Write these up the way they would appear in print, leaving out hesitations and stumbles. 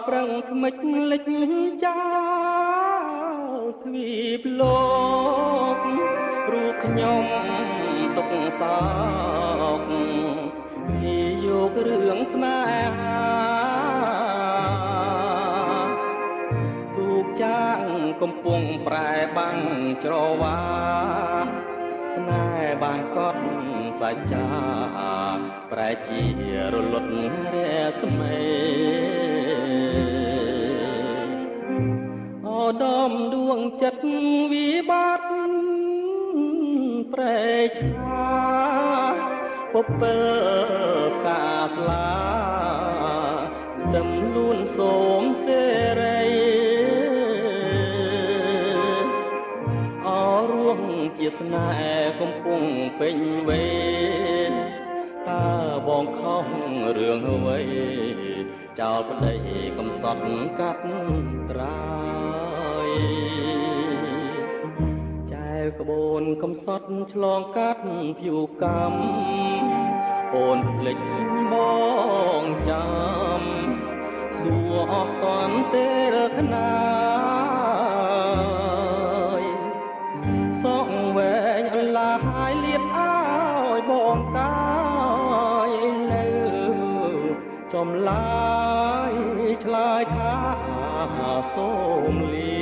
ប្រឹងខ្មិចលិចចោលទ្វីបលោករូបខ្ញុំទុកសោកពីយករឿងស្នេហាទូកចាងកំពុងប្រែបាំងច្រវាស្នេហ៍បានកត់សច្ចាប្រែជារលត់រស្មីអូដំដួងចិត្តវិបត្តិប្រែឆ្លាពពើផ្កាស្លាដឹមលួនសូមសេរីរួងជាស្នេហ៍កំពុងពេញវេនតើបងខំរឿងអ្វីចោលប្តីកំសត់កាត់ត្រាយចែវក្បូនកំសត់ឆ្លងកាត់ភៀវកម្មអូនភ្លេចបងចាំសួរអស់កនទេរខ្នាយសងវែងអឡាយលៀតអើយបងកាយនៅចំឡាយឆ្លើយថាសូមលា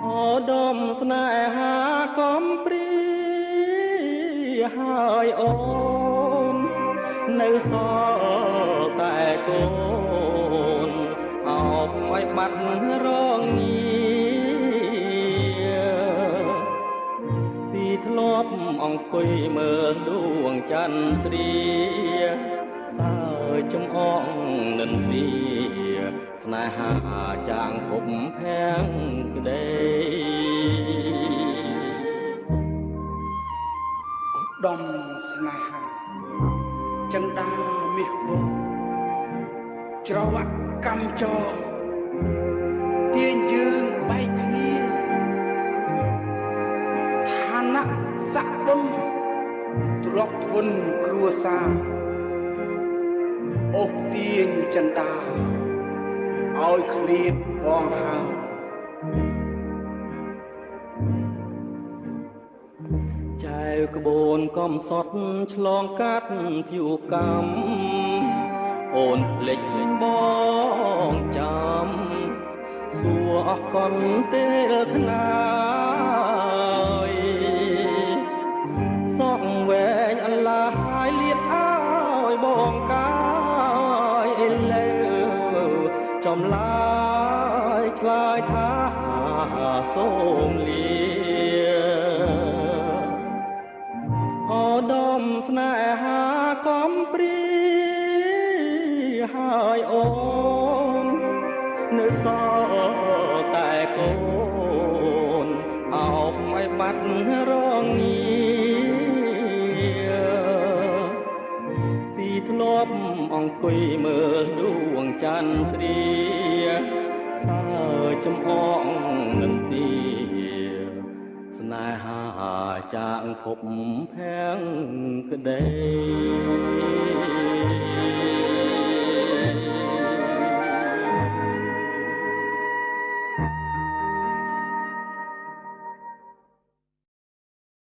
អូដំស្នេហាកំព្រាហើយអូននៅសល់តែកូនអោបឲ្យបាត់រងពីធ្លាប់អង្គុយមើលដួងចន្ទ្រាសើចចំអងនិន្ទាស្នេហាចាងភពភាំងក្ដីដំស្នេហាចិនដាមាសវងច្រវាក់កម្មចងទាញយើងបែកគ្នាឋានៈស័ក្តិបុណ្យទ្រព្យធនគ្រួសារអូសទាញចិនដាឲ្យឃ្លាតបងហើចែវក្បូនកំសត់ឆ្លងកាត់ភៀវកម្មអូនភ្លេចបងចាំសួរអស់កនទេរខ្នាយសងវែងអឡាយលៀតអើយបងកាយលើចំឡាយឆ្លើយថាសូមលាអូដំស្នេហាកំព្រាហើយអូននៅសល់តែកូនអោបឲ្យបាត់រងពីធ្លាប់អង្គុយមើលដួងចន្ទ្រាសើចំអងនិន្ទាស្នេហាចាងភពភាំងក្ដី